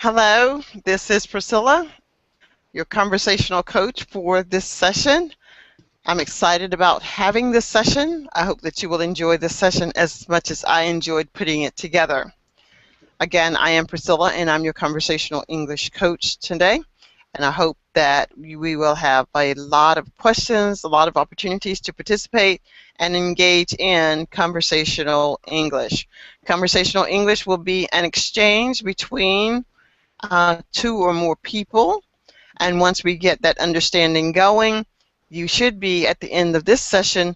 Hello, this is Priscilla, your conversational coach for this session. I'm excited about having this session. I hope that you will enjoy this session as much as I enjoyed putting it together. Again, I am Priscilla and I'm your conversational English coach today. And I hope that we will have a lot of questions, a lot of opportunities to participate and engage in conversational English. Conversational English will be an exchange between two or more people, and once we get that understanding going, you should be, at the end of this session,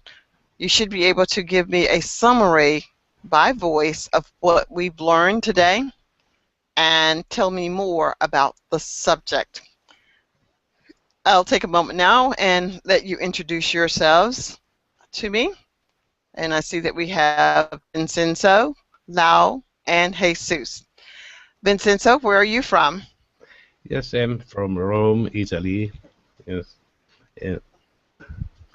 you should be able to give me a summary by voice of what we've learned today and tell me more about the subject. I'll take a moment now and let you introduce yourselves to me. And I see that we have Vincenzo, Lau, and Jesus. Vincenzo, where are you from? Yes, I'm from Rome, Italy. Yes. Yeah.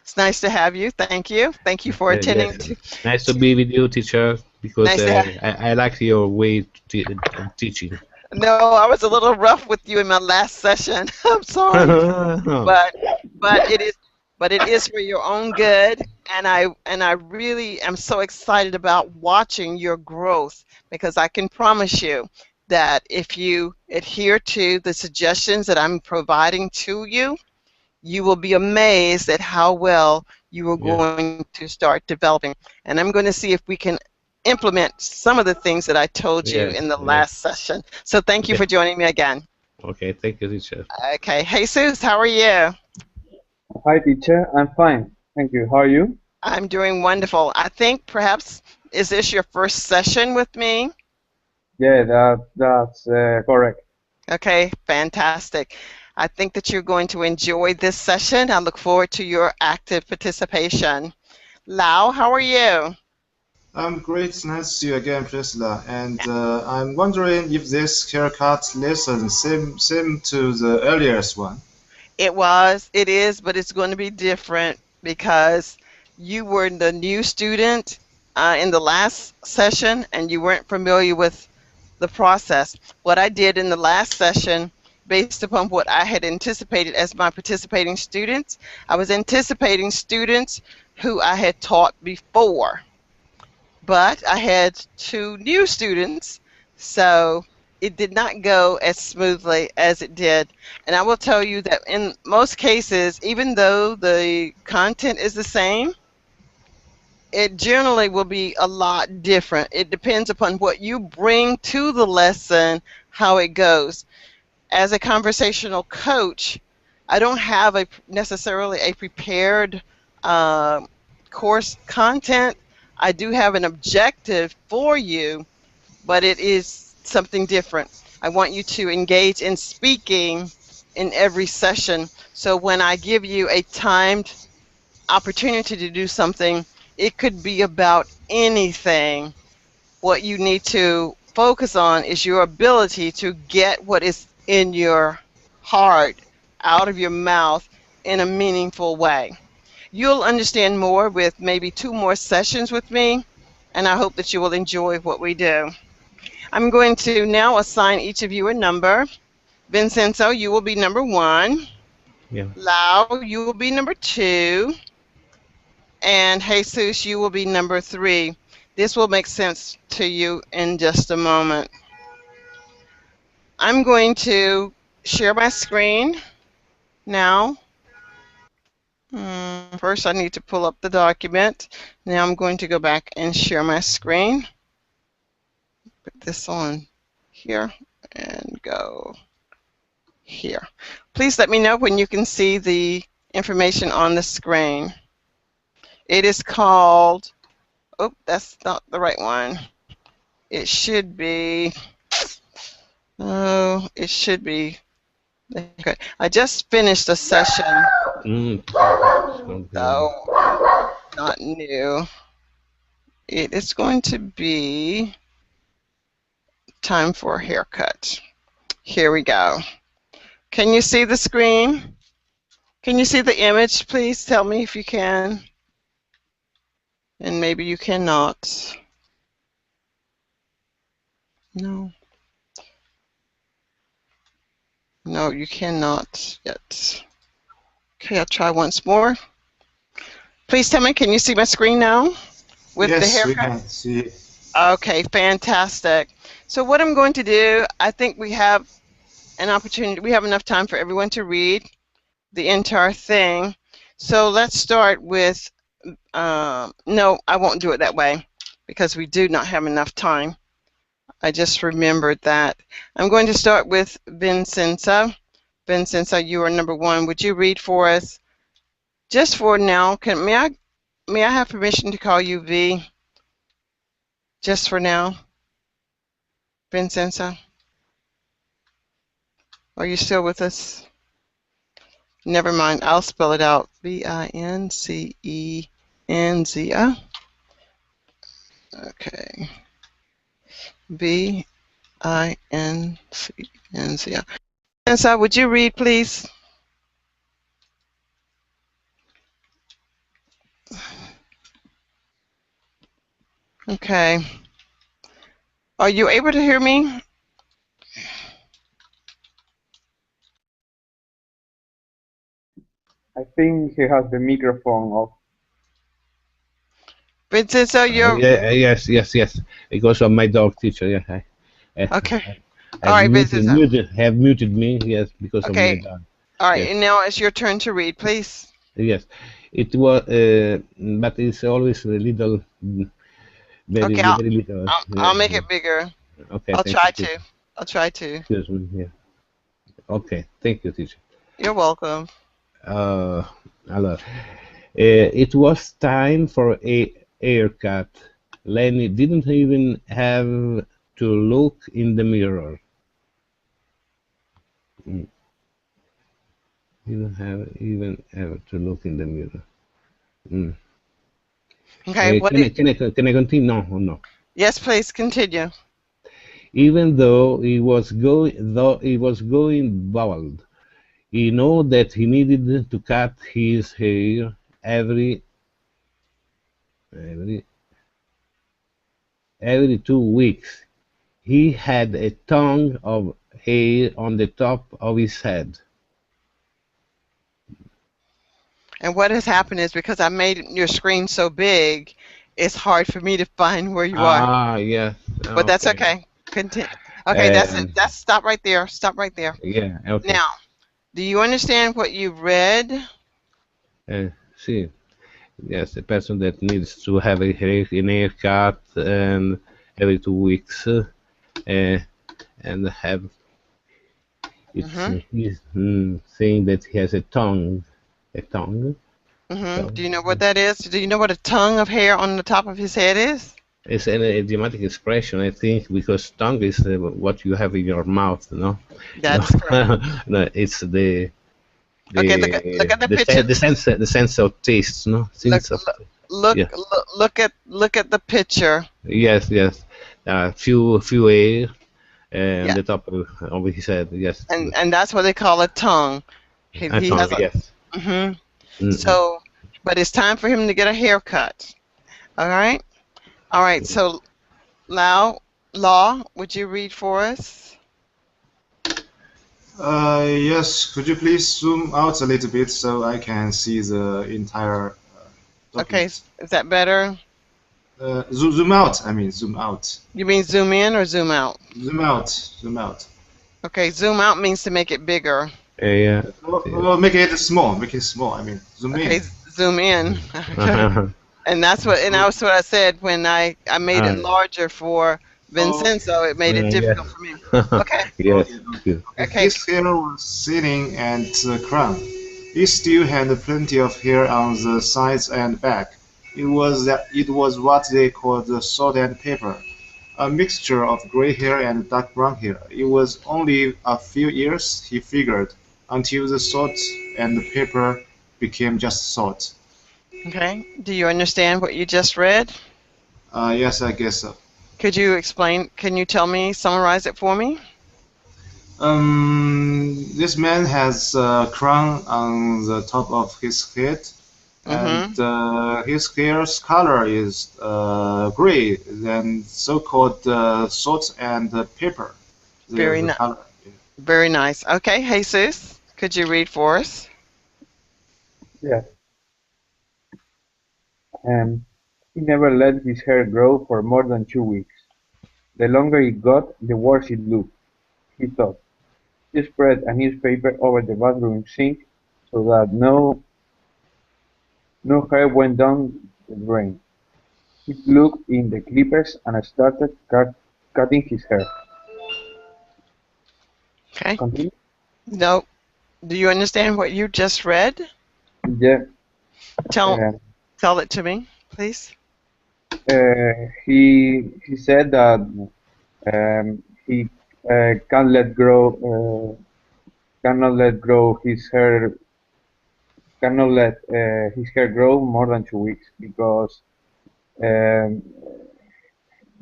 It's nice to have you. Thank you. Thank you for attending. Yes. Nice to be with you, teacher, because Nice to have. I like your way of teaching. No, I was a little rough with you in my last session. I'm sorry, No. but but it is but it is for your own good, and I really am so excited about watching your growth because I can promise you that if you adhere to the suggestions that I'm providing to you, you will be amazed at how well you are Yeah. going to start developing. And I'm going to see if we can implement some of the things that I told you Yes. in the Yes. last session. So thank you Okay. for joining me again. Okay. Thank you, teacher. Okay, Jesus, how are you? Hi teacher, I'm fine. Thank you. How are you? I'm doing wonderful. I think perhaps, is this your first session with me? Yeah, that's correct. Okay, fantastic. I think that you're going to enjoy this session. I look forward to your active participation. Lau, how are you? I'm great. Nice to see you again, Priscilla. And I'm wondering if this haircut lesson same to the earliest one. It is, but it's going to be different because you were the new student in the last session and you weren't familiar with the process. What I did in the last session, based upon what I had anticipated as my participating students, I was anticipating students who I had taught before, but I had two new students, so it did not go as smoothly as it did. And I will tell you that in most cases, even though the content is the same, it generally will be a lot different. It depends upon what you bring to the lesson, how it goes. As a conversational coach, I don't have necessarily a prepared uh, course content. I do have an objective for you, but it is something different. I want you to engage in speaking in every session. So when I give you a timed opportunity to do something, it could be about anything. What you need to focus on is your ability to get what is in your heart out of your mouth in a meaningful way. You'll understand more with maybe 2 more sessions with me, and I hope that you will enjoy what we do. I'm going to now assign each of you a number. Vincenzo, you will be number 1. Yeah. Lau, you will be number 2. And Jesus, you will be number 3. This will make sense to you in just a moment. I'm going to share my screen now. First, I need to pull up the document. Now I'm going to go back and share my screen. Put this on here and go here. Please let me know when you can see the information on the screen. It is called, oh, that's not the right one. It should be, oh, it should be, okay. I just finished a session, Okay. so not new. It is going to be time for a haircut. Here we go. Can you see the screen? Can you see the image? Please tell me if you can. And maybe you cannot. No. No, you cannot yet. Okay, I'll try once more. Please tell me, can you see my screen now with the Yes, we haircut? can see. Okay, fantastic. So what I'm going to do, I think we have an opportunity, we have enough time for everyone to read the entire thing. So let's start with, no, I won't do it that way because we do not have enough time. I just remembered that. I'm going to start with Vincenza. Vincenza, you are number 1. Would you read for us? Just for now, may I have permission to call you V? Just for now, Vincenza? Are you still with us? Never mind, I'll spell it out. Vincenza. Okay. Vincenza. Vincenza, would you read, please? Okay. Are you able to hear me? I think he has the microphone off. Vincenza, you're Yes. Because of my dog, teacher. Yeah. okay. All right, Vincenza. Have muted me. Yes, because of my Okay. dog. All right, Yes. and now it's your turn to read, please. Yes. It was, but it's always a little, very, Okay, very little. I'll make it bigger. Okay. I'll thank try you, to. I'll try to. Excuse me. Yeah. Okay. Thank you, teacher. You're welcome. Allora, it was time for a haircut. Lenny didn't even have to look in the mirror. Didn't even have to look in the mirror. Okay. Can I continue? No, or no. Yes, please continue. Even though he was going bald, he knew that he needed to cut his hair every 2 weeks. He had a tongue of hair on the top of his head. And what has happened is because I made your screen so big, it's hard for me to find where you are. Ah, yes. But that's okay. Continue. Okay, that's it. That's stop right there. Stop right there. Yeah, okay. Now, do you understand what you read? See, yes, a person that needs to have an haircut and every 2 weeks, and have he's saying that he has a tongue. Tongue. Do you know what that is? Do you know what a tongue of hair on the top of his head is? It's an idiomatic expression, I think, because tongue is what you have in your mouth, no? That's correct. No, it's the Okay, look at the picture. The sense of taste, no? Look at the picture. Yes. Few hair on the top of his head. Yes. And that's what they call a tongue. He has a, yes. So, but it's time for him to get a haircut. All right. All right. So, Law, would you read for us? Yes, could you please zoom out a little bit so I can see the entire document? Okay, is that better? Zoom out, I mean zoom out. You mean zoom in or zoom out? Zoom out. Okay, zoom out means to make it bigger. Yeah. Well, make it small, I mean, zoom Okay, in. zoom in. And that's what I said when I made it larger for Vincenzo. It made it difficult for me. Okay. Yes. Okay. His hair was thinning and crown. He still had plenty of hair on the sides and back. It was what they called salt and pepper, a mixture of gray hair and dark brown hair. It was only a few years, he figured, until the salt and the pepper became just salt. Okay. Do you understand what you just read? Yes, I guess so. Could you explain? Can you summarize it for me? This man has a crown on the top of his head, and his hair's color is gray, then so-called salt and pepper. Very nice. Very nice. Okay, Jesus, could you read for us? Yes. Um, he never let his hair grow for more than 2 weeks. The longer it got, the worse it looked, he thought. He spread a newspaper over the bathroom sink so that no hair went down the drain. He plugged in the clippers and started cutting his hair. Okay. Continue? No. Do you understand what you just read? Yeah. Tell Uh, tell it to me, please. he said that he can't let grow cannot let grow his hair cannot let his hair grow more than 2 weeks because um,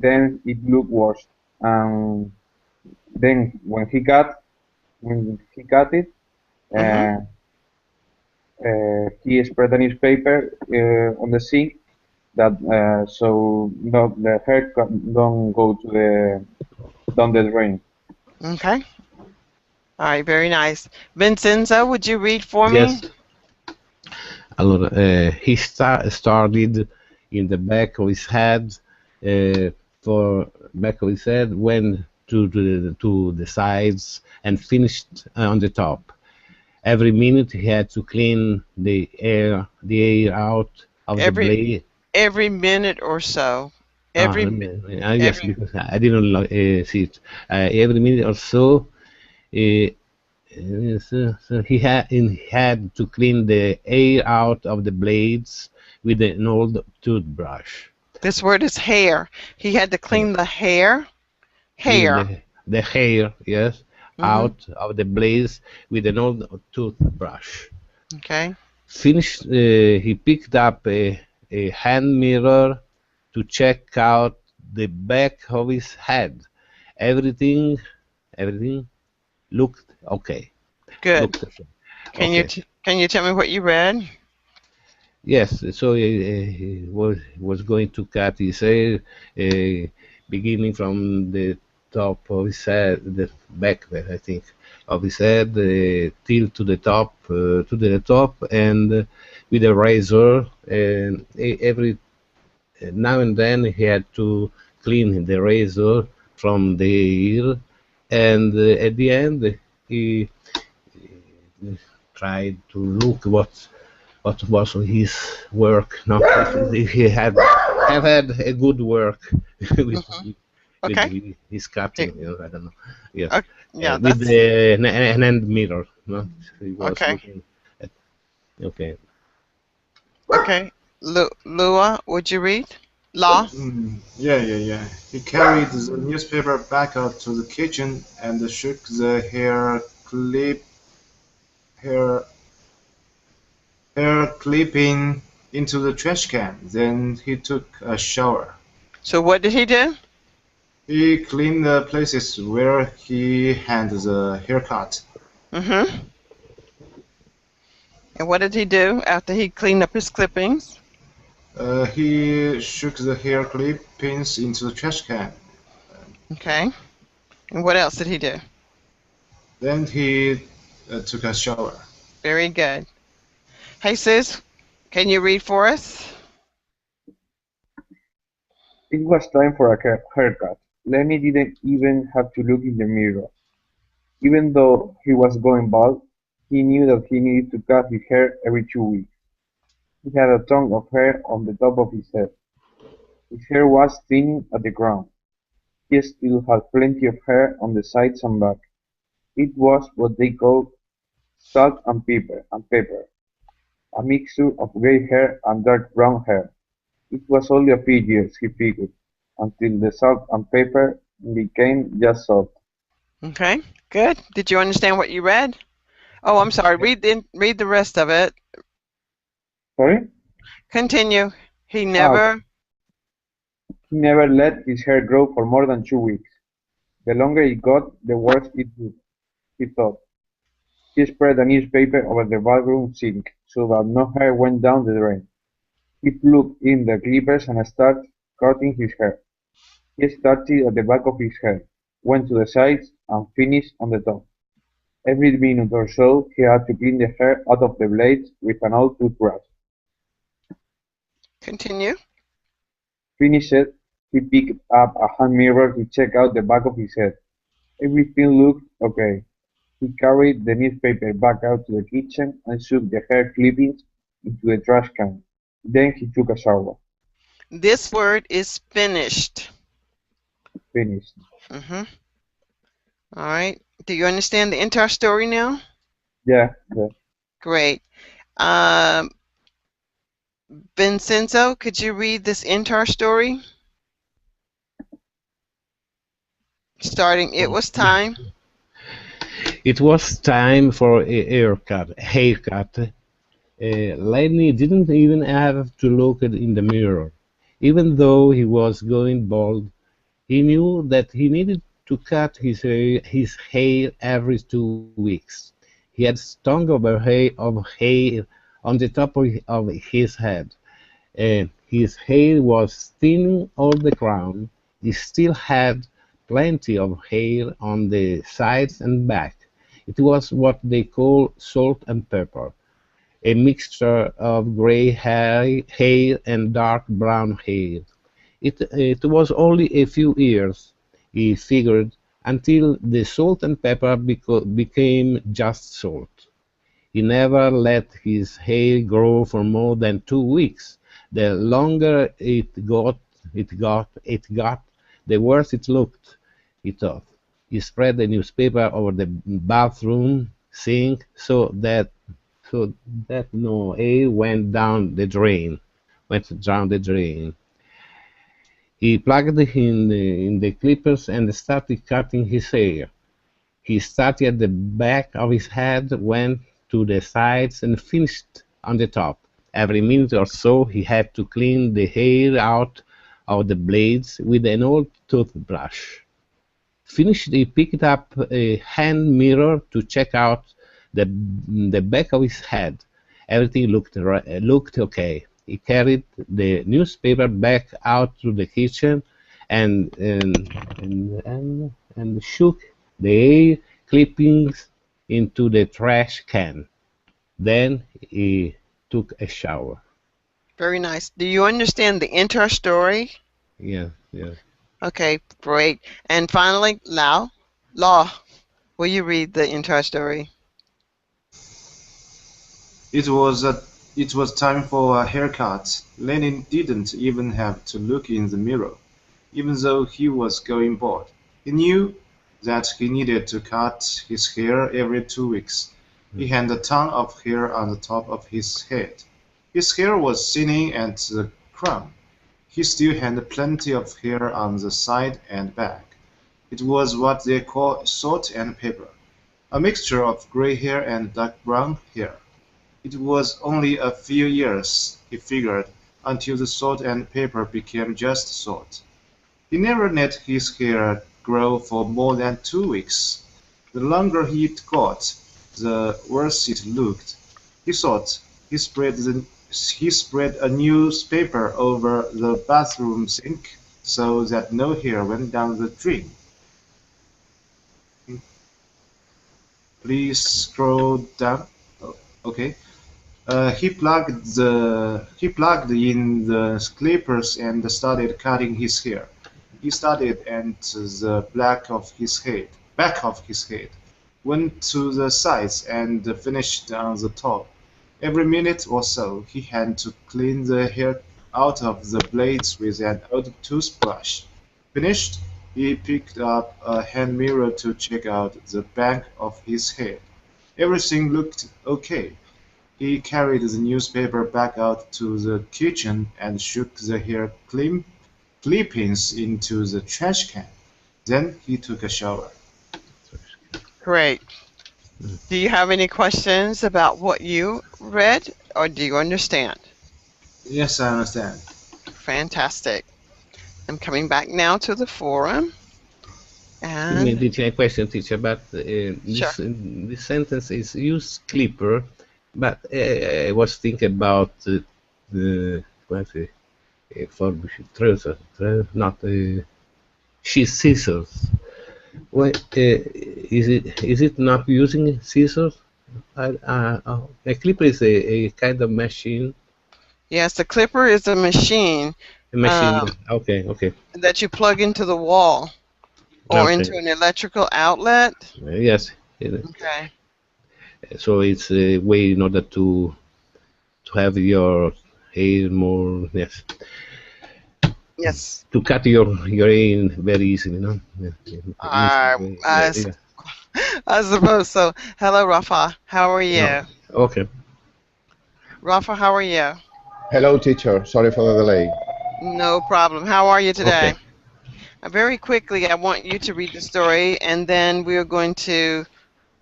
then it looked worse. And then when he cut it, Mm-hmm. uh, he spread a newspaper on the sink that so not the hair don't go to the down the drain. Okay. All right, very nice. Vincenzo, would you read for me? Yes. Allora, he started in the back of his head, for back of his head, went to the sides and finished on the top. Every minute he had to clean the air out of the Every blade. every minute or so. Ah, Every yes, every because I didn't see it. Every minute or so, uh, so he had to clean the air out of the blades with an old toothbrush. This word is hair. He had to Yeah. clean the hair. Clean Hair. the hair, yes, Mm-hmm. out of the blades with an old toothbrush. Okay. Finished, he picked up a hand mirror to check out the back of his head. Everything, everything looked okay. Good. Looked okay. Okay. Can you tell me what you read? Yes, so he was going to cut his hair, beginning from the top of his head, the back, I think, of his head, till to the top, and with a razor. And every now and then he had to clean the razor from the ear, and at the end he tried to look what was his work. No, if he have had a good work with Mm-hmm. with Okay. his cutting. I don't know. Yes, Okay. Yeah, with that's an hand mirror. No, he was okay. looking at. Okay. Okay. Lua, would you read? Law. Yeah. He carried the newspaper back up to the kitchen and shook the hair hair clipping into the trash can. Then he took a shower. So what did he do? He cleaned the places where he had the haircut. Mm-hmm. And what did he do after he cleaned up his clippings? He shook the hair clippings into the trash can. Okay. And what else did he do? Then he took a shower. Very good. Hey, sis, can you read for us? It was time for a haircut. Lenny didn't even have to look in the mirror. Even though he was going bald, he knew that he needed to cut his hair every 2 weeks. He had a ton of hair on the top of his head. His hair was thinning at the ground. He still had plenty of hair on the sides and back. It was what they called salt and pepper, a mixture of gray hair and dark brown hair. It was only a few years, he figured, until the salt and pepper became just salt. Okay, good. Did you understand what you read? Oh, I'm sorry. Read the rest of it. Sorry? Continue. He Okay. never. He never let his hair grow for more than 2 weeks. The longer it got, the worse it looked, he thought. He spread a newspaper over the bathroom sink so that no hair went down the drain. He plugged in the clippers and started cutting his hair. He started at the back of his head, went to the sides, and finished on the top. Every minute or so he had to clean the hair out of the blades with an old toothbrush. Continue. Finished, he picked up a hand mirror to check out the back of his head. Everything looked okay. He carried the newspaper back out to the kitchen and shoved the hair clippings into the trash can. Then he took a shower. This word is finished. Finished. All right. Do you understand the entire story now? Yeah, yeah. Great. Vincenzo, could you read this entire story? Starting, it was time. It was time for a haircut. Lenny didn't even have to look in the mirror. Even though he was going bald, he knew that he needed to cut his hair every 2 weeks. He had stung of hair on the top of his head, and his hair was thinning all the crown. He still had plenty of hair on the sides and back. It was what they call salt and pepper, a mixture of gray hair and dark brown hair. It was only a few years, he figured, until the salt and pepper became just salt. He never let his hair grow for more than 2 weeks. The longer it got, the worse it looked, he thought. He spread the newspaper over the bathroom sink so that no air went down the drain. He plugged in the clippers and started cutting his hair. He started at the back of his head, went to the sides, and finished on the top. Every minute or so he had to clean the hair out of the blades with an old toothbrush. Finished, he picked up a hand mirror to check out the back of his head. Everything looked okay. He carried the newspaper back out to the kitchen and shook the hair clippings into the trash can. Then he took a shower. Very nice. Do you understand the entire story? Yeah, yeah. Okay, great. And finally, Law, will you read the entire story? It was time for a haircut. Lenin didn't even have to look in the mirror, even though he was going bald. He knew that he needed to cut his hair every 2 weeks. He had a ton of hair on the top of his head. His hair was thinning at the crown. He still had plenty of hair on the side and back. It was what they call salt and pepper, a mixture of gray hair and dark brown hair. It was only a few years, he figured, until the salt and pepper became just salt. He never let his hair grow for more than 2 weeks. The longer it got, the worse it looked. He thought. He spread a newspaper over the bathroom sink so that no hair went down the drain. Please scroll down. Oh, okay. He plugged in the clippers and started cutting his hair. He started at the back of his head, went to the sides and finished on the top. Every minute or so he had to clean the hair out of the blades with an old toothbrush. Finished, he picked up a hand mirror to check out the back of his head. Everything looked okay. He carried the newspaper back out to the kitchen and shook the hair clippings into the trash can. Then he took a shower. Great. Do you have any questions about what you read, or do you understand? Yes, I understand. Fantastic. I'm coming back now to the forum. Maybe And teacher, a question, teacher, but sure. this sentence is use clipper, but I was thinking about what for not scissors. Well, is it not using scissors? A clipper is a kind of machine. Yes, the clipper is a machine A machine. um, Okay, okay, that you plug into the wall or okay. into an electrical outlet. Yes. Okay. So it's a way in order to have your hair more, yes, Yes. to cut your hair very easily, no? Yeah, I, yeah, I, yeah. I suppose so. Hello, Rafa. How are No. you? Okay. Rafa, how are you? Hello, teacher. Sorry for the delay. No problem. How are you Okay. today? Very quickly, I want you to read the story, and then we're going to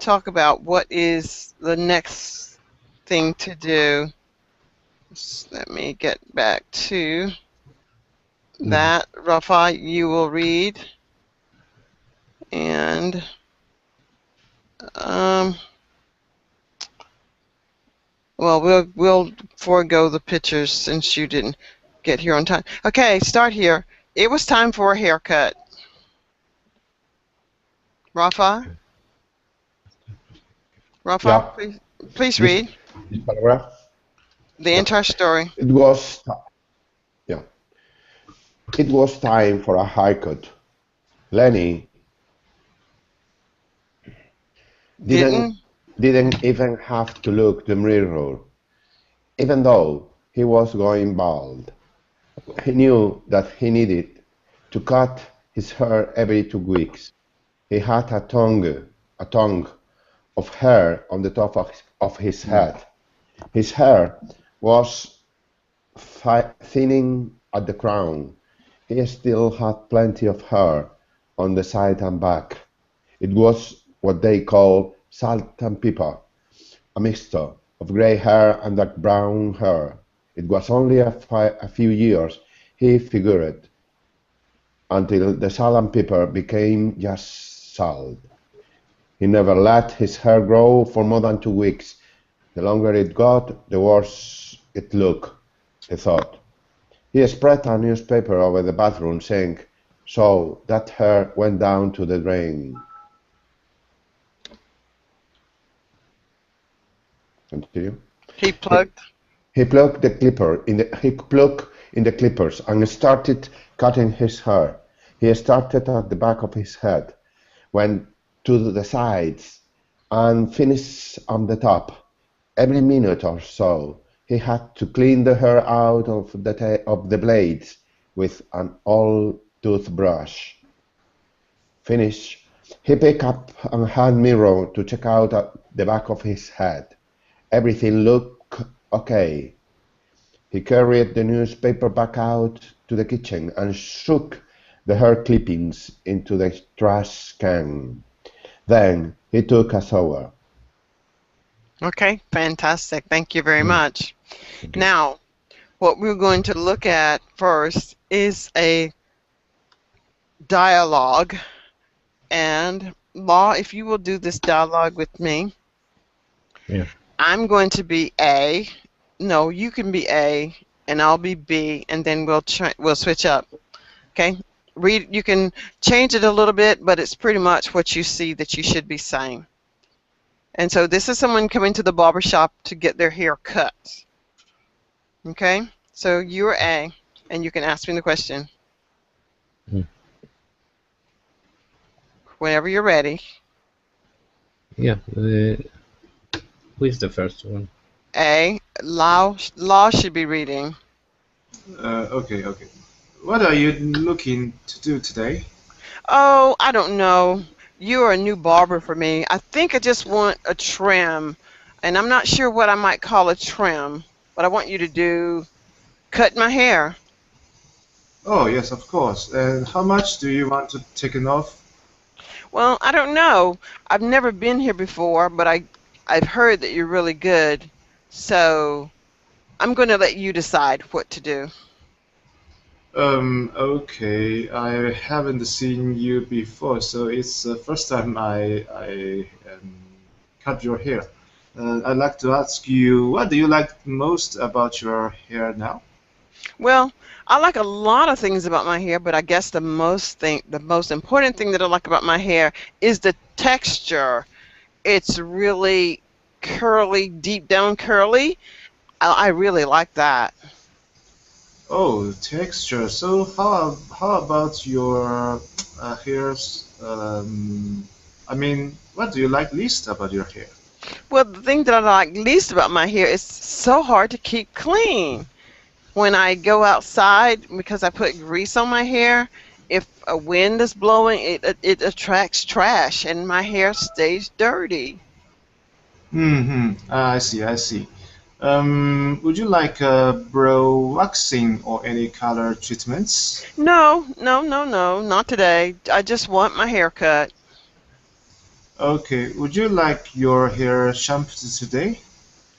talk about what is the next thing to do. Let me get back to Mhm. that. Rafa, you will read, and um, well, we'll forego the pictures since you didn't get here on time. Okay, start here. It was time for a haircut. Rafa, Rafa, Yeah, please this read this paragraph. the Yeah, entire story. it was yeah, it was time for a haircut. Lenny didn't Didn't didn't even have to look the mirror, even though he was going bald. He knew that he needed to cut his hair every 2 weeks. He had a tongue of hair on the top of his head. His hair was thinning at the crown. He still had plenty of hair on the side and back. It was what they call salt and pepper, a mixture of grey hair and dark brown hair. It was only a few years, he figured, until the salt and pepper became just salt. He never let his hair grow for more than 2 weeks. The longer it got, the worse it looked, he thought. He spread a newspaper over the bathroom sink, so that hair went down to the drain. Continue. he He, plugged? he plugged in the clippers and started cutting his hair. He started at the back of his head, went to the sides, and finished on the top. Every minute or so, he had to clean the hair out of the blades with an old toothbrush. Finish. He picked up a hand mirror to check out the back of his head. Everything looked okay. He carried the newspaper back out to the kitchen and shook the hair clippings into the trash can. Then he took a shower. Okay, fantastic. Thank you very Mm, much. okay. Now, what we're going to look at first is a dialogue. And Law, if you will do this dialogue with me, Yeah. I'm going to be A. No, you can be A, and I'll be B, and then we'll switch up. Okay? Read. You can change it a little bit, but it's pretty much what you see that you should be saying. And so this is someone coming to the barber shop to get their hair cut. Okay? So you're A, and you can ask me the question Mm. whenever you're ready. Yeah. Who is the first one? A. Law should be reading. Okay. What are you looking to do today? Oh, I don't know. You're a new barber for me. I think I just want a trim, and I'm not sure what I might call a trim, but I want you to cut my hair. Oh, yes, of course. And how much do you want to take it off? Well, I don't know. I've never been here before, but I've heard that you're really good. So I'm going to let you decide what to do. Okay. I haven't seen you before, so it's the first time I cut your hair. I'd like to ask you, what do you like most about your hair now? Well, I like a lot of things about my hair, but I guess the most important thing that I like about my hair is the texture, it's really curly, deep down curly. I really like that. Oh, texture. So how about your hairs? I mean, what do you like least about your hair? Well, the thing that I like least about my hair is so hard to keep clean. When I go outside, because I put grease on my hair, if a wind is blowing, it attracts trash and my hair stays dirty. Mm-hmm. I see, I see. Would you like brow waxing or any color treatments? No, no, no, no, not today. I just want my hair cut. Okay, would you like your hair shampooed today?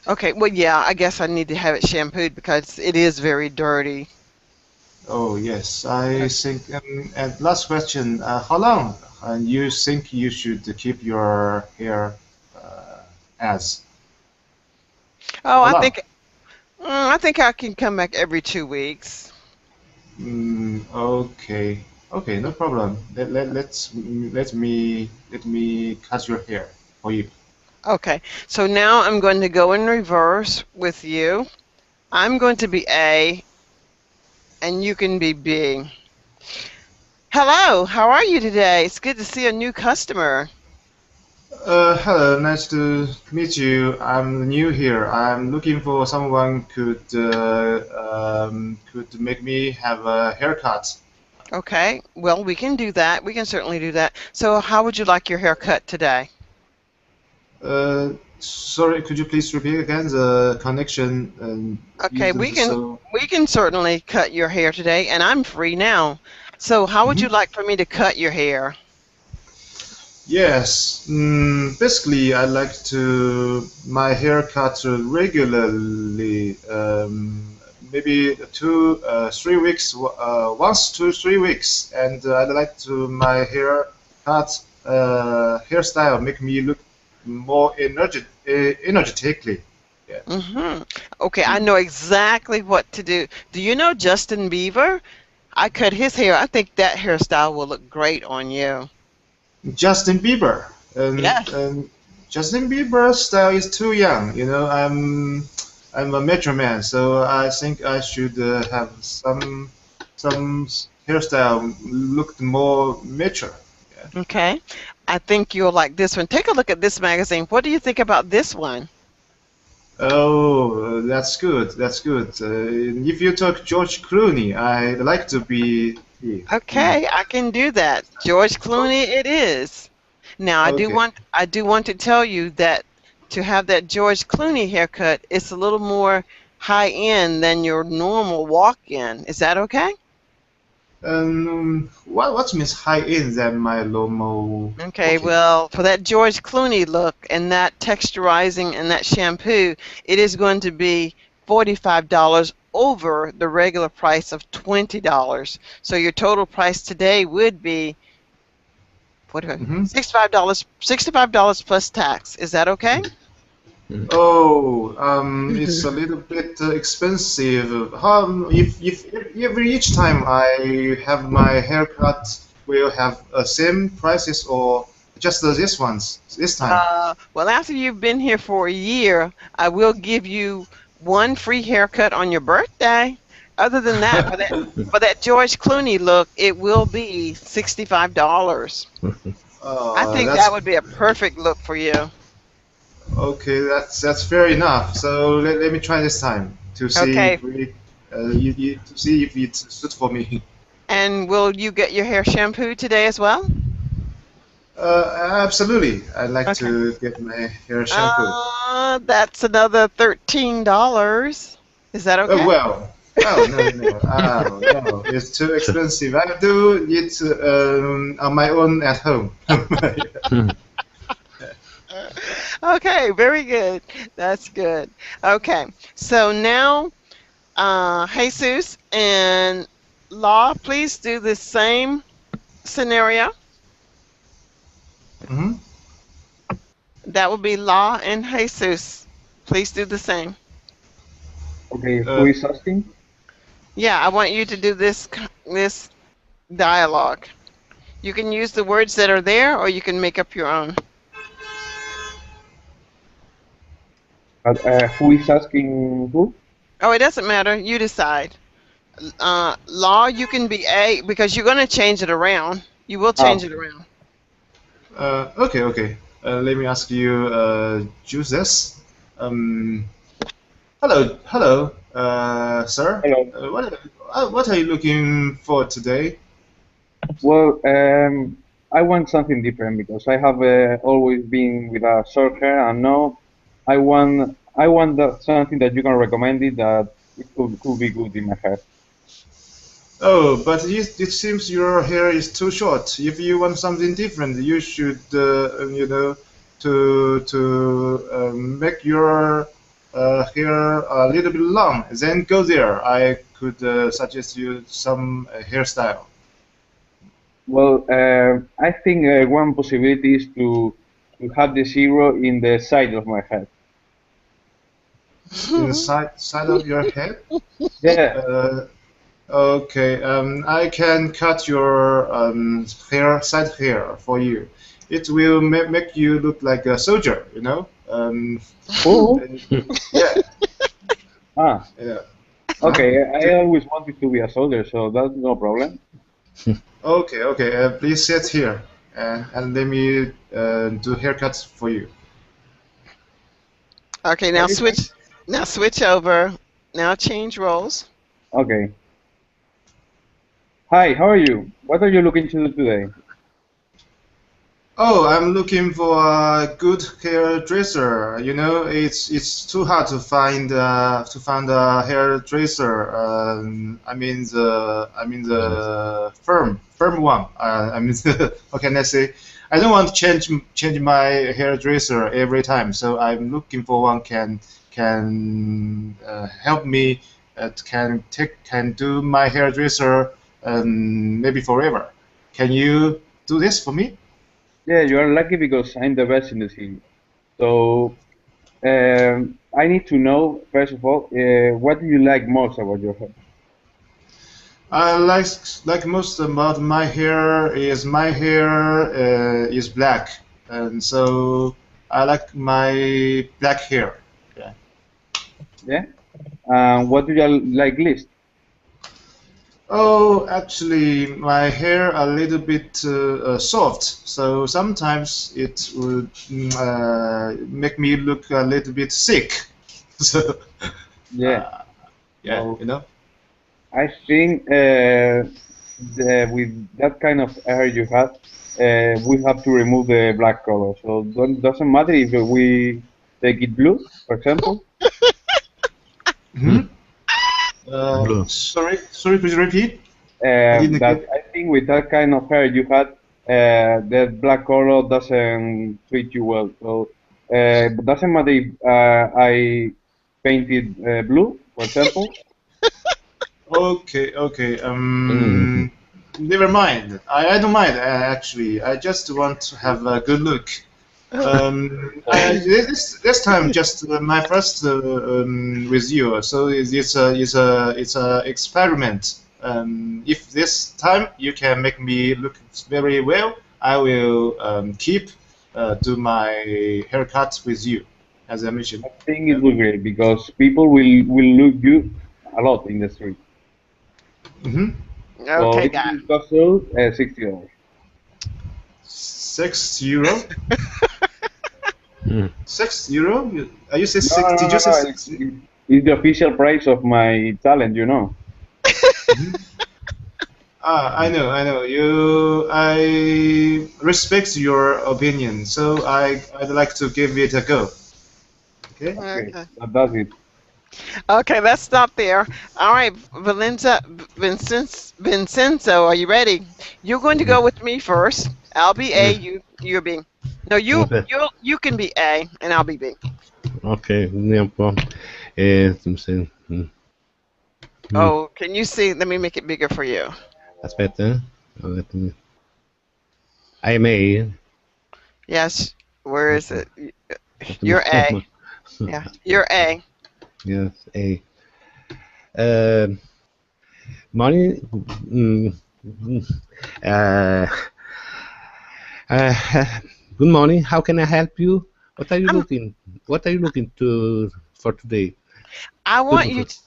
Okay, well, yeah, I guess I need to have it shampooed because it is very dirty. Oh, yes, I think. And last question, how long you think you should keep your hair as? Oh, How I long? think I think I can come back every 2 weeks. Okay, okay, no problem. Let me cut your hair for you. Okay, so now I'm going to go in reverse with you. I'm going to be A, and you can be B. Hello, how are you today? It's good to see a new customer. Hello, nice to meet you. I'm new here. I'm looking for someone could make me have a haircut. Okay, well, we can do that. We can certainly do that. So, how would you like your hair cut today? Sorry, could you please repeat again? The connection Okay, isn't so. we can certainly cut your hair today, and I'm free now. So, how would you Mhm. like for me to cut your hair? Yes, basically, I like to my haircut regularly, maybe 3 weeks, once to 3 weeks, and I like to my hairstyle make me look more energetically. Yeah. Okay, I know exactly what to do. Do you know Justin Bieber? I cut his hair. I think that hairstyle will look great on you. Justin Bieber, Yes. Justin Bieber's style is too young. I'm a metro man, so I think I should have some hairstyle looked more mature. Yeah. Okay. I think you'll like this one. Take a look at this magazine. What do you think about this one? Oh, that's good. That's good. If you talk George Clooney, I'd like to be he. Okay, I can do that. George Clooney it is. Now, Okay. I do want to tell you that to have that George Clooney haircut, it's a little more high end than your normal walk-in. Is that okay? What means high end than my normal Okay, walking? well, for that George Clooney look and that texturizing and that shampoo, it is going to be $45 over the regular price of $20. So your total price today would be what Mm-hmm. $65 plus tax. Is that okay? Oh, it's a little bit expensive. How if every each time I have my haircut will have same prices or just this ones this time? Well, after you've been here for a year, I will give you one free haircut on your birthday. Other than that, for that George Clooney look, it will be $65. I think That's that would be a perfect look for you. okay. That's fair enough. So let me try this time to see Okay, if to see if it's suit for me. and will you get your hair shampooed today as well? Absolutely. I'd like Okay. to get my hair shampooed. That's another $13. Is that Oh okay? well. Oh no no oh no! It's too expensive. I do it on my own at home. Okay, very good. That's good. Okay, so now, Jesus and Law, please do the same scenario. hmm That would be Law and Jesus. Please do the same. Okay, who Uh, is asking? Yeah, I want you to do this dialogue. You can use the words that are there, or you can make up your own. Who is asking who? Oh, it doesn't matter. You decide. Law, you can be A because you're going to change it around. You will change Oh, it around. Okay. Let me ask you, Joseph. Um, hello, sir. hello. What are you looking for today? Well, I want something different because I have always been with a short hair, and now I want something that you can recommend it that it could be good in my hair. Oh, but it seems your hair is too short. If you want something different, you should, to make your hair a little bit long. Then go there. I could suggest you some hairstyle. Well, I think one possibility is to have the zero in the side of my head. In the side of your head. Yeah, Uh, okay. I can cut your side hair for you. It will make you look like a soldier. cool. Yeah. Ah, Yeah. Huh? okay. I always wanted to be a soldier, so that's no problem. Okay. Please sit here and let me do haircuts for you. Okay, now What is it? switch. Now switch over. Now change roles. Okay. Hi, how are you? What are you looking to do today? Oh, I'm looking for a good hairdresser. It's too hard to find a hairdresser. I mean the firm one. What can I say? I don't want to change my hairdresser every time, so I'm looking for one can help me. Can do my hairdresser maybe forever. Can you do this for me? Yeah, you are lucky because I'm the best in the city. So, I need to know, first of all, what do you like most about your hair? I like most about my hair is black, and so I like my black hair. Yeah. Yeah? What do you like least? Oh, actually, my hair a little bit soft, so sometimes it would make me look a little bit sick. So, Yeah. uh, yeah, Well, you know. I think with that kind of hair you have, we have to remove the black color. So doesn't matter if we take it blue, for example. Hmm. Hmm. Blue. Sorry, please repeat. I didn't That get. I think with that kind of hair you had, the black color doesn't treat you well. So doesn't matter if I painted blue, for example. Okay. Mm. Never mind. I don't mind actually. I just want to have a good look. So This time just my first with you. So it's a experiment. If this time you can make me look very well, I will keep do my haircut with you, as I mentioned. I think it Yeah. will be great because people will look you a lot in the street. Mm-hmm. So Okay, it guy. will cost you $60. €6. Mm. €6? You say No, six? no, no, Did you no, say no. six? It's the official price of my talent, you know. Mhm. I know. I respect your opinion, so I'd like to give it a go. Okay. Okay, Okay. that's it. Okay, let's stop there. All right, Vincenzo, are you ready? You're going to go with me first. I'll be A, Yeah. you're B. No, Okay. you can be A, and I'll be B. Okay. No problem. Som sen, Oh, can you see? Let me make it bigger for you. aspetta. I may. Yes. Where is it? Aspetta. You're A. Yeah, you're A. Yes. A. Uh, money. Mm, uh, Uh, Good morning. How can I help you? What are you I'm, looking? What are you looking to for today? I To want do you for to,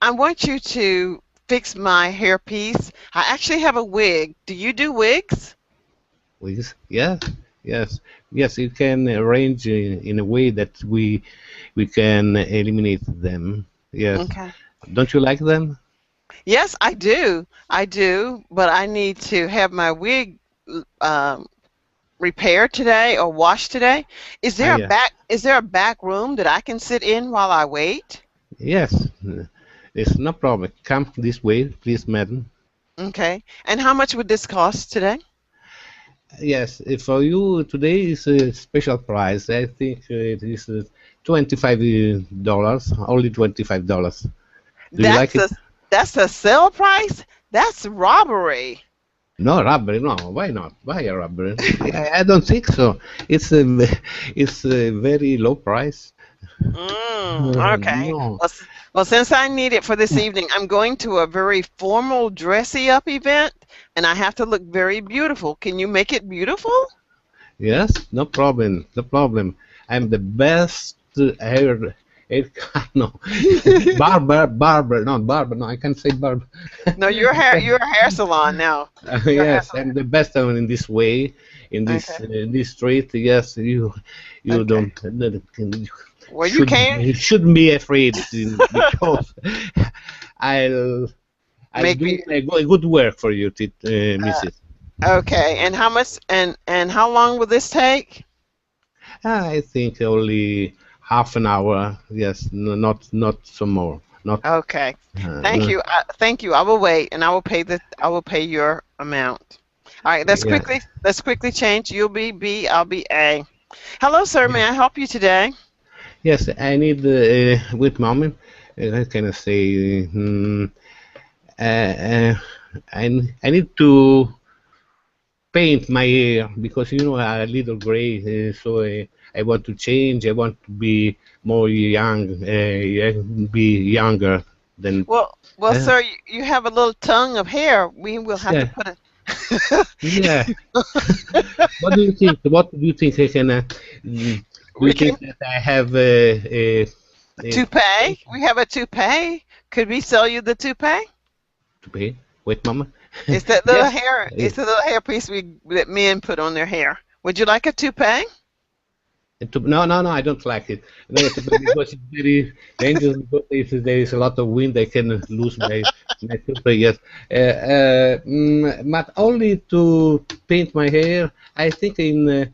I want you to fix my hairpiece. I actually have a wig. Do you do wigs? please? Yes, yes, yes. You can arrange in a way that we can eliminate them. Yes. Okay. Don't you like them? Yes, I do. I do, but I need to have my wig um, repaired today or washed today. Ah, yeah. Is there a back room that I can sit in while I wait? Yes. It's no problem. Come this way, please, madam. Okay. And how much would this cost today? Yes, for you today is a special price. I think it is $25, only $25. Do you like That's it? a sale price? That's robbery. No, robbery. No, why not? Why a robbery? I don't think so. It's a it's a very low price. Okay. No. Well, since I need it for this evening, I'm going to a very formal dressy up event, and I have to look very beautiful. Can you make it beautiful? Yes, no problem. No problem. I'm the best hair no. Barber, not barber. No, I can't say barber. No, you're a hair salon now. You're a hair Yes, salon. I'm the best one in this way, Okay. in this street. Yes, you Okay. don't Well, you can you shouldn't be afraid because I'll I'll make do me. a good work for you, Mrs. Okay. And how much? And how long will this take? I think only half an hour. Yes, no, not some more. Not. Okay. Thank Uh, you. Thank you. I will wait, and I will pay your amount. All right. yeah. Let's quickly change. You'll be B. I'll be A. Hello, sir. May I help you today? Yes, I need. Wait, moment. How can I say? Uh, uh, I need to paint my hair because a little gray. So I want to change. I want to be more young. Be younger than. Well, Uh, sir, you have a little tongue of hair. We will have to yeah, put it. yeah. What do you think? What do you think I can? Do you We can think that I have a toupee. We have a toupee. Could we sell you the toupee? to pay? Wait, mama. It's that little Yes. hair. Uh, It's the little hair piece that men put on their hair. Would you like a toupee? No, no, no, I don't like it. No, because it's very dangerous. Because if there is a lot of wind, I can lose my temper. Yes, but only to paint my hair. I think in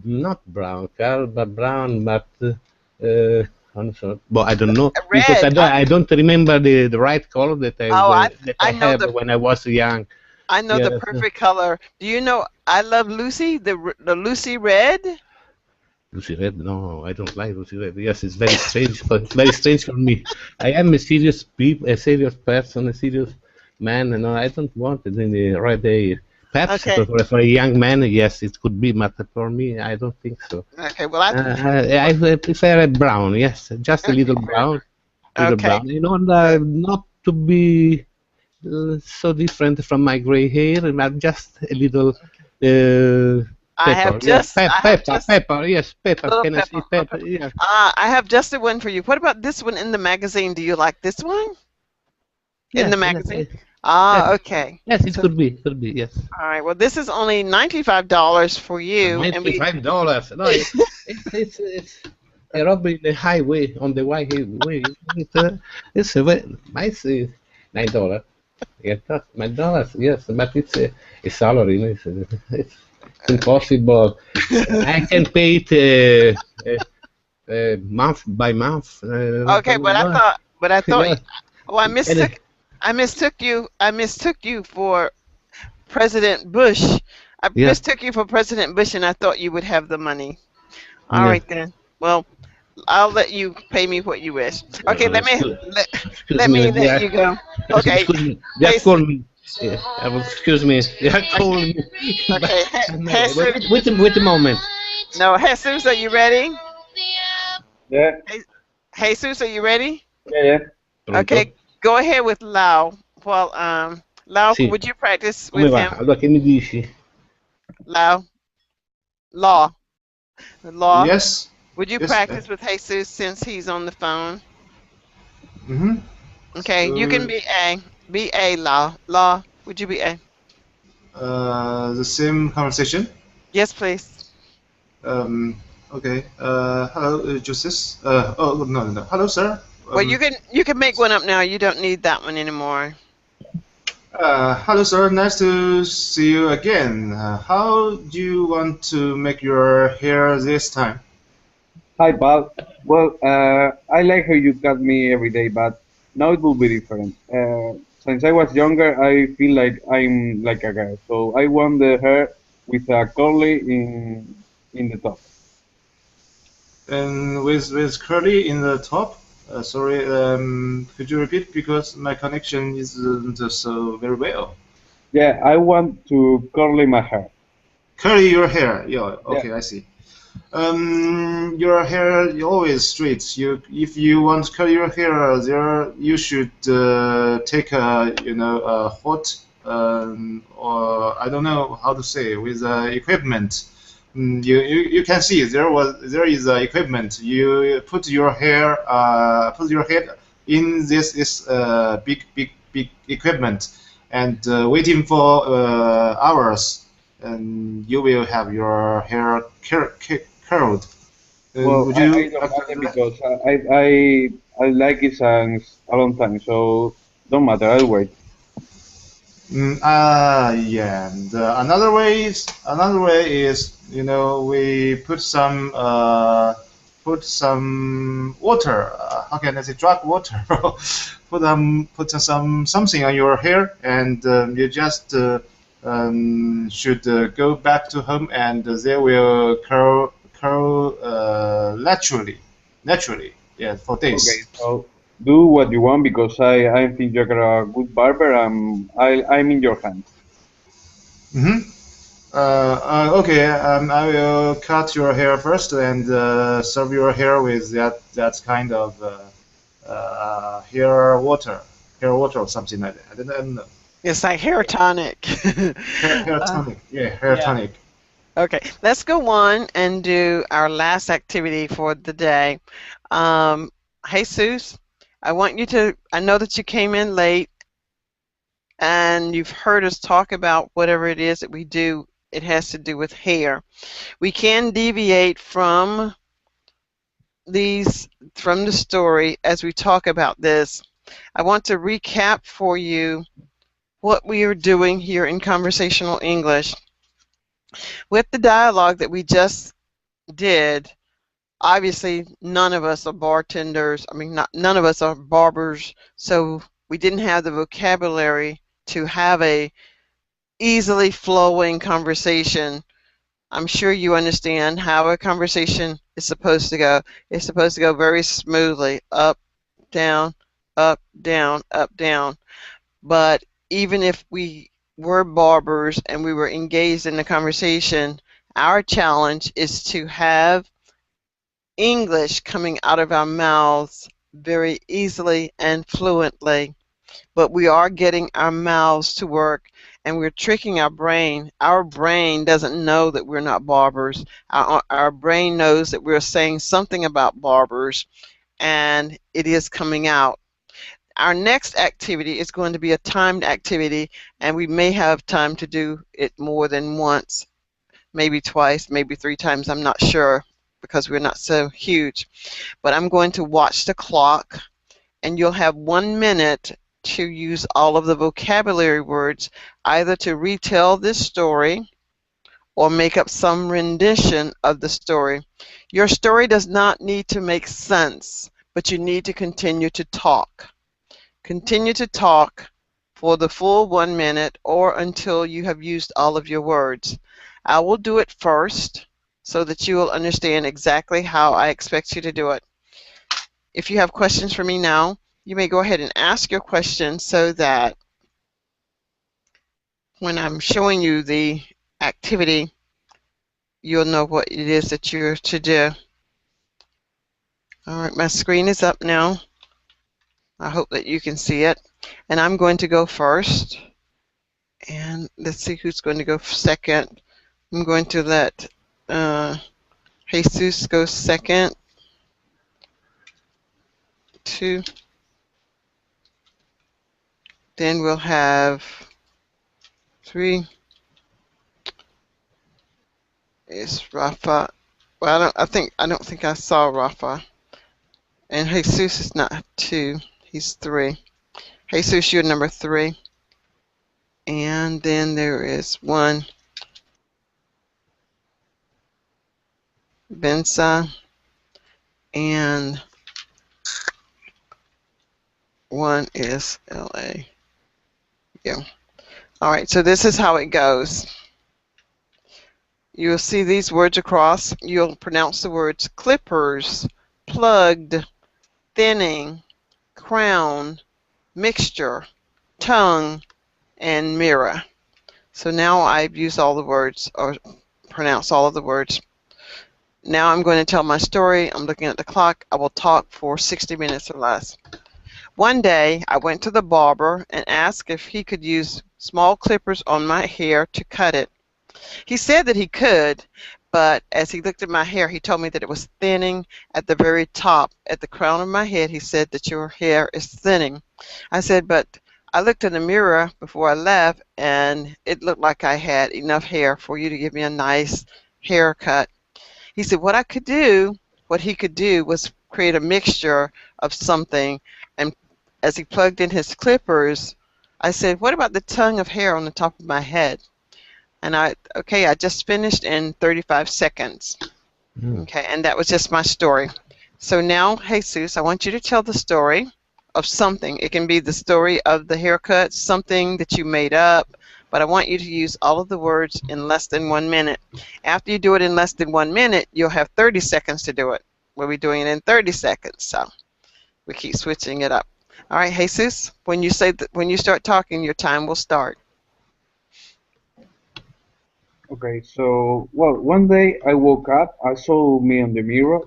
not brown color, but brown, but I'm sorry. But I don't know because Red. I don't remember the right color that Oh, I I know have the when I was young. Yes, perfect color. Do you know I Love Lucy, the Lucy red? Lucy Red, no, I don't like Lucy Red. Yes, it's very strange. It's very strange for me. I am a serious a serious person, a serious man, and I don't want it in the right day. Perhaps Okay. for a young man, yes, it could be, but for me, I don't think so. Okay. Well, I prefer a brown, yes, just a little okay. brown. Not to be so different from my gray hair, but just a little. Pepper, yes, I have just pepper, yes, pepper. little Can I say pepper. pepper? Okay. Yes, I have just the one for you. What about this one in the magazine? Do you like this one in the yes, yes, magazine? yes, Okay. yes. So, It could be, yes. all right. Well, this is only $95 for you, and $95. No, it's a robbery in the highway on the highway. It's a very nice $9. Yes, that's $9. Yes, but it's a salary. It's impossible. I can pay it month by month. okay. But I thought, Yes, oh, and, I mistook you for President Bush. I yes, mistook you for President Bush, and I thought you would have the money. All yes. right then. Well, I'll let you pay me what you wish. Okay, Excuse, let, excuse let me. me let Yeah, you go. Okay. excuse me. Hey, Just call me. Excuse me. Just call me. okay. No, Jesus. wait a moment. No, Jesus, are you ready? Yeah, Hey, Jesus, are you ready? yeah. Pronto? Okay, go ahead with Lau. Well, Lau, Sì. would you practice Come with va? him? Allora, che mi dici? Lau. Law. Law. Yes. Would you Yes. practice with Jesus since he's on the phone? Mm-hmm. Okay, you can So, be A. Be A, Law. Law, would you be A? the same conversation. Yes, please. Um, okay. Hello, Joseph. Oh, no, no, no. Hello, sir. Well, you can make one up now. You don't need that one anymore. Hello, sir. Nice to see you again. How do you want to make your hair this time? Hi, Bob. Well, I like how you cut me every day, but now it will be different. Since I was younger, I feel like I'm like a guy, so I want the hair with a curly in the top. And with curly in the top. Sorry, could you repeat because my connection isn't so very well. Yeah, I want to curly my hair. Curly your hair. Yeah. Yeah. Okay, I see. Your hair always straight. If you want to curl your hair, there you should take a hot or I don't know how to say with equipment. You can see there is equipment. You put your head in this big equipment and waiting for hours, and you will have your hair curled. Well, Would I you don't like to mind do that? because I like it since a long time, so don't matter. I'll wait. Yeah. And another way is we put some water. How can I say drug water? Put some something on your hair, and you just should go back to home, and they will curl naturally. Yeah, for Okay, days. so do what you want because I think you're a good barber. I'm in your hands. Mm-hmm. Okay, I will cut your hair first and serve your hair with that kind of hair water or something like that. I don't know. It's like hair tonic. Hair Uh, tonic. Yeah, hair yeah. tonic. Okay, let's go on and do our last activity for the day. Um, Jesus, I know that you came in late and you've heard us talk about whatever it is that we do. It has to do with hair. We can deviate these from the story as we talk about this. I want to recap for you what we are doing here in conversational English. With the dialogue that we just did, obviously none of us are bartenders. I mean, none of us are barbers, so we didn't have the vocabulary to have a easily flowing conversation. I'm sure you understand how a conversation is supposed to go. It's supposed to go very smoothly, up, down, up, down, up, down. But even if we were barbers and we were engaged in the conversation, our challenge is to have English coming out of our mouths very easily and fluently. But we are getting our mouths to work and we're tricking our brain. Our brain doesn't know that we're not barbers. Our brain knows that we're saying something about barbers and it is coming out. Our next activity is going to be a timed activity, and we may have time to do it more than once, maybe twice, maybe 3 times. I'm not sure because we're not so huge. But I'm going to watch the clock, and you'll have 1 minute to use all of the vocabulary words either to retell this story or make up some rendition of the story. Your story does not need to make sense, but you need to continue to talk. Continue to talk for the full 1 minute or until you have used all of your words. I will do it first so that you will understand exactly how I expect you to do it. If you have questions for me now, you may go ahead and ask your questions so that when I'm showing you the activity, you'll know what it is that you're to do. All right, my screen is up now. I hope that you can see it. And I'm going to go first. And let's see who's going to go second. I'm going to let Uh, Jesus goes second. 2. Then we'll have 3 is Rafa. Well, I don't think I saw Rafa. And Jesus is not 2. He's 3. Jesus, you're number 3. And then there is 1. Benza. And 1 is LA. Yeah. All right, so this is how it goes. You'll see these words across. You'll pronounce the words clippers, plugged, thinning, crown, mixture, tongue, and mirror. So now I've used all the words, or pronounced all of the words. Now I'm going to tell my story. I'm looking at the clock. I will talk for 60 minutes or less. One day, I went to the barber and asked if he could use small clippers on my hair to cut it. He said that he could, but as he looked at my hair, he told me that it was thinning at the very top. At the crown of my head, he said that your hair is thinning. I said, but I looked in the mirror before I left, and it looked like I had enough hair for you to give me a nice haircut. He said what he could do was create a mixture of something, and as he plugged in his clippers, I said, what about the tongue of hair on the top of my head? And I just finished in 35 seconds. Okay, and that was just my story. So now, Jesus, I want you to tell the story of something. It can be the story of the haircut, something that you made up, but I want you to use all of the words in less than 1 minute. After you do it in less than 1 minute, you'll have 30 seconds to do it. We'll be doing it in 30 seconds, so we keep switching it up. All right, Jesus, when you start talking, your time will start. Okay, so, well, one day I woke up, I saw me on the mirror,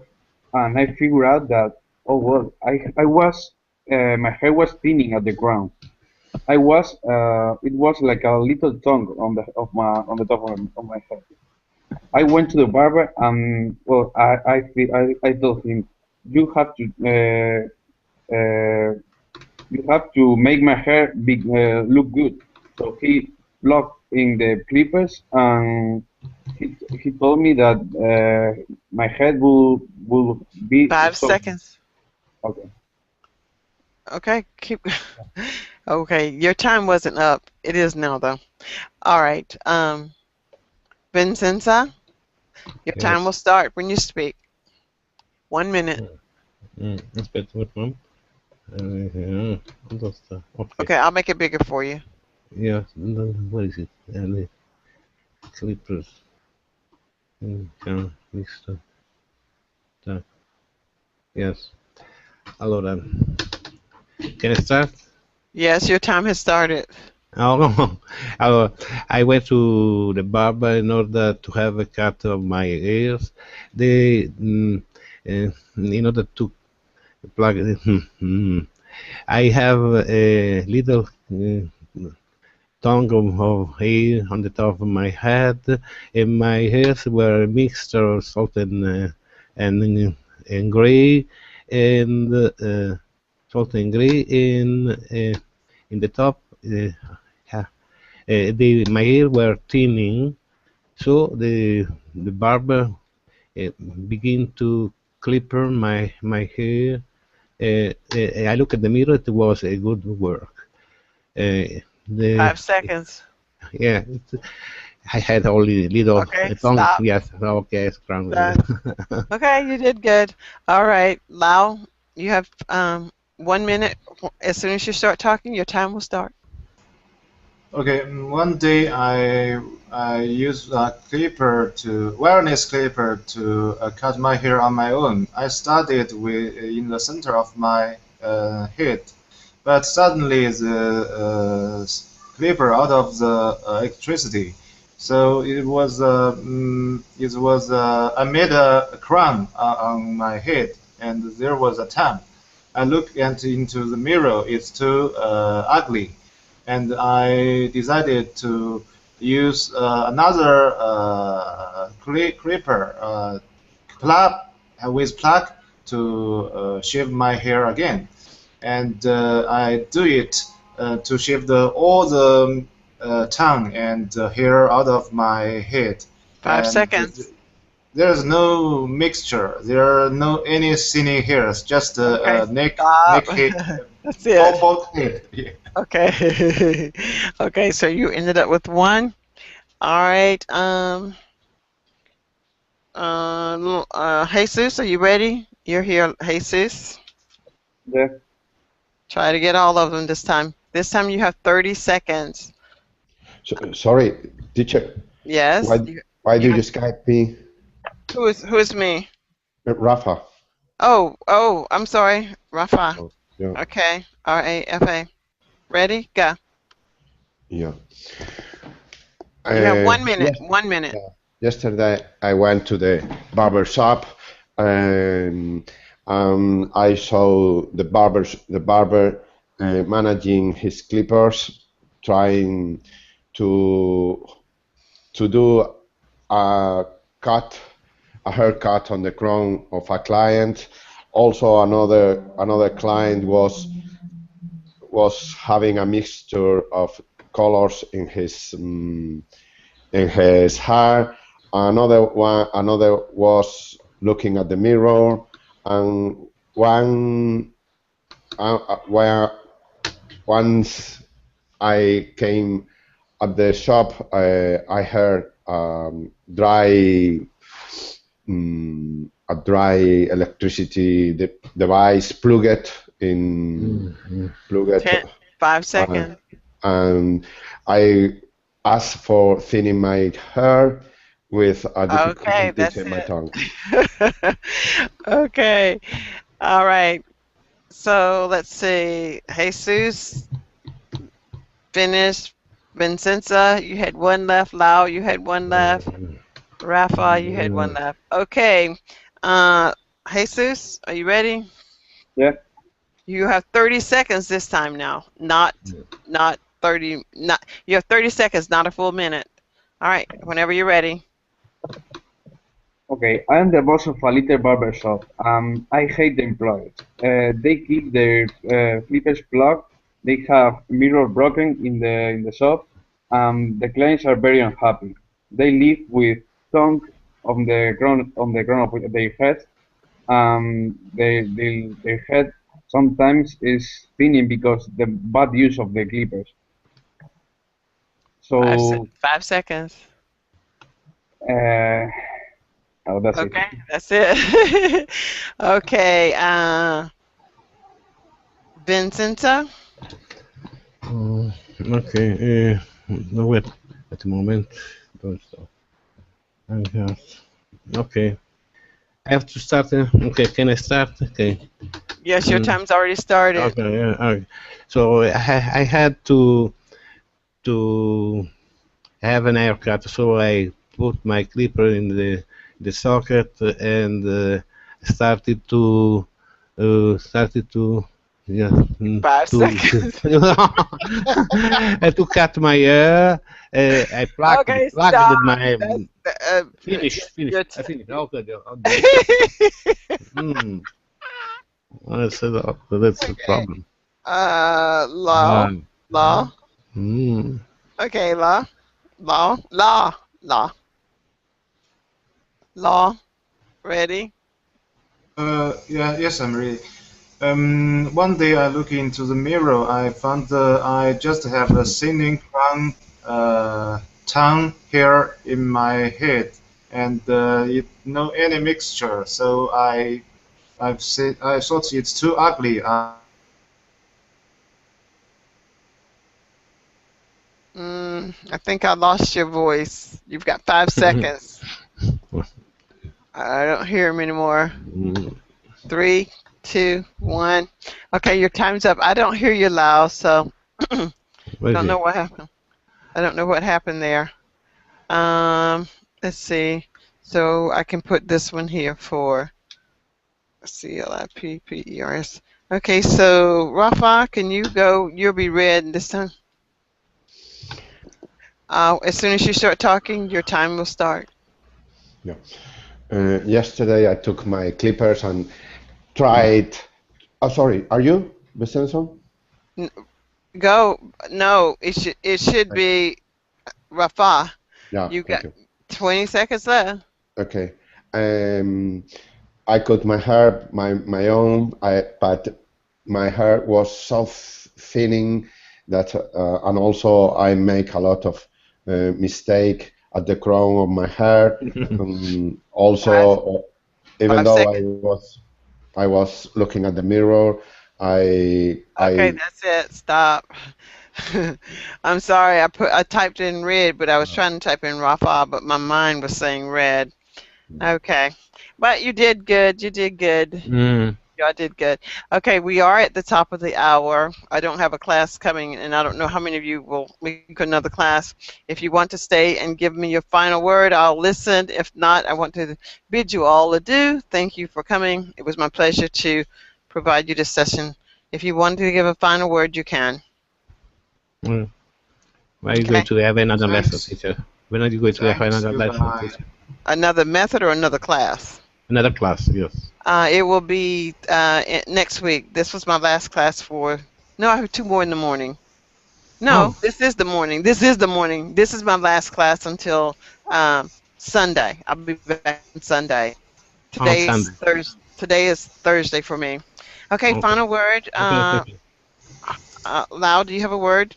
and I figured out that, oh, well, my hair was thinning at the ground. It was like a little tongue on the top of my head. I went to the barber, and, well, I told him, you have to, you have to make my hair look good. So he plugged in the clippers, and he told me that my head will be 5 so seconds. okay. Okay, keep. Okay, your time wasn't up. It is now, though. All right. Vincenza, your time will Yes. start when you speak. 1 minute. Aspetta, wait, mom. ¿Dónde está? Okay. Okay, I'll make it bigger for you. Yeah, what is it? The clippers. Listo. Tá. Yes. Allora, can I start? Yes, your time has started. Oh, I went to the barber in order to have a cut of my ears. They, in order to plug it, I have a little tongue of hair on the top of my head, and my hairs were a mixture of salt and gray, and salt and gray, in the top. My hair were thinning, so the barber began to clipper my hair. I look at the mirror. It was a good work. The 5 seconds. Yeah, I had only little Okay, tongue. stop. Yes, okay, scrum. Done. Okay, you did good. All right, Lau, you have 1 minute. As soon as you start talking, your time will start. Okay, one day I used a clipper to wireless clipper to cut my hair on my own. I started with in the center of my head, but suddenly the clipper out of the electricity. So I made a crown on my head, and there was a tongue. I looked into the mirror. It's too ugly, and I decided to use another clipper plug with plug to shave my hair again, and I do it to shave all the tongue and hair out of my head, Five and seconds. there's no mixture. There are no any thinning hairs, just Okay, neck stop. hair, That's it. bald head. Yeah. Okay. Okay, so you ended up with one. All right. Jesus, are you ready? You're here, Jesus. Yeah. Try to get all of them this time. This time you have 30 seconds. Sorry, teacher. Yes. Why why You do you have, Skype me, who is me? Rafa? Oh, I'm sorry. Rafa. Oh, yeah, Okay. Rafa. Ready? Go. yeah. You have 1 minute. Yes. 1 minute. Yesterday I went to the barber shop and I saw the barber managing his clippers, trying to do a cut, a haircut on the crown of a client. Also, another client was having a mixture of colors in his hair. Another was looking at the mirror, and where once I came at the shop, I heard a dry electricity device plug it, 5 seconds. uh, and I asked for thinning my hair with a Okay, difficulties that's in my tongue. it. Okay. All right. So let's see. Jesus finished. Vincenza, you had one left. Lau, you had one left. Rafa, you had one left. Okay. Uh, Jesus, are you ready? Yeah. You have 30 seconds this time now. Not 30. Not you have 30 seconds, not a full minute. All right. Whenever you're ready. Okay, I am the boss of a little barber shop. I hate the employees. They keep their clippers plugged. They have mirror broken in the shop. The clients are very unhappy. They live with tongue on the ground of their head. Their head sometimes is thinning because the bad use of the clippers. So 5 seconds. uh, oh, that's it. Okay, that's it. Okay. Vincenza. Okay. No, wait. At the moment, don't stop. Okay. I have to start. Okay, can I start? Okay. Yes, your Mm, time's already started. okay. Yeah. Okay. So I had to have an haircut, so I put my clipper in the socket and started to yeah Five to seconds. to cut my hair. I plugged Okay, plugged stop. my That's finish. your I t- finished. Okay. Hmm. That's the Okay. problem. Law. Um, Law. hmm. Okay, law. Law. Law. Law. Law. Ready? Yeah, yes, I'm ready. One day I look into the mirror. I found I just have a thinning crown, tongue hair in my head, and it no any mixture. So I thought it's too ugly. I think I lost your voice. You've got 5 seconds. I don't hear him anymore. 3, 2, 1. Okay, your time's up. I don't hear you loud, so What is don't know it? what happened. I don't know what happened there. Let's see. So I can put this one here for CLIPPERS. Okay, so Rafa, can you go? You'll be red this time. As soon as you start talking, your time will start. Yeah. Yesterday I took my clippers and tried. Oh, sorry. Are you, Vincenzo? N- Go. No, it should be Rafa. Yeah. You Thank got you. 20 seconds left. Okay. Um, I cut my hair my own. But my hair was so thinning that, and also I make a lot of mistake at the crown of my hair. Five, Also, even five though seconds. I was looking at the mirror, Okay, I that's it. Stop. I'm sorry. I typed in red, but I was trying to type in Rafa, but my mind was saying red. Okay, but you did good. You did good. Mm. Y'all did good. Okay, we are at the top of the hour. I don't have a class coming, and I don't know how many of you will make another class. If you want to stay and give me your final word, I'll listen. If not, I want to bid you all adieu. Thank you for coming. It was my pleasure to provide you this session. If you want to give a final word, you can. Mm. When are you going Okay. to have another lesson, Thanks. teacher? When are you going to have Thanks. another lesson, Goodbye. teacher? Another method or another class? Another class, yes. It will be next week. This was my last class for. No, I have two more in the morning. No, Oh, this is the morning. This is the morning. This is my last class until Sunday. I'll be back on Sunday. on Sunday. Today is Thursday for me. Okay, Okay. final word. Okay, thank you. Lau, do you have a word?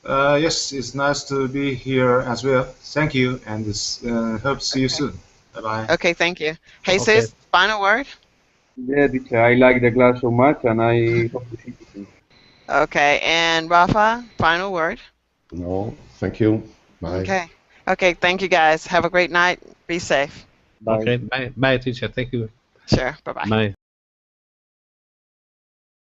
Yes, it's nice to be here as well. Thank you, and hope to see you Okay. soon. Bye bye. Okay, thank you. Hey, Okay. sis, final word. Yeah, teacher, I like the class so much, and I hope to see you soon. Okay, and Rafa, final word. no, thank you. Bye. Okay. Okay, thank you guys. Have a great night. Be safe. Bye. Okay. Bye. Bye, teacher. Thank you. Sure. Bye bye. Bye.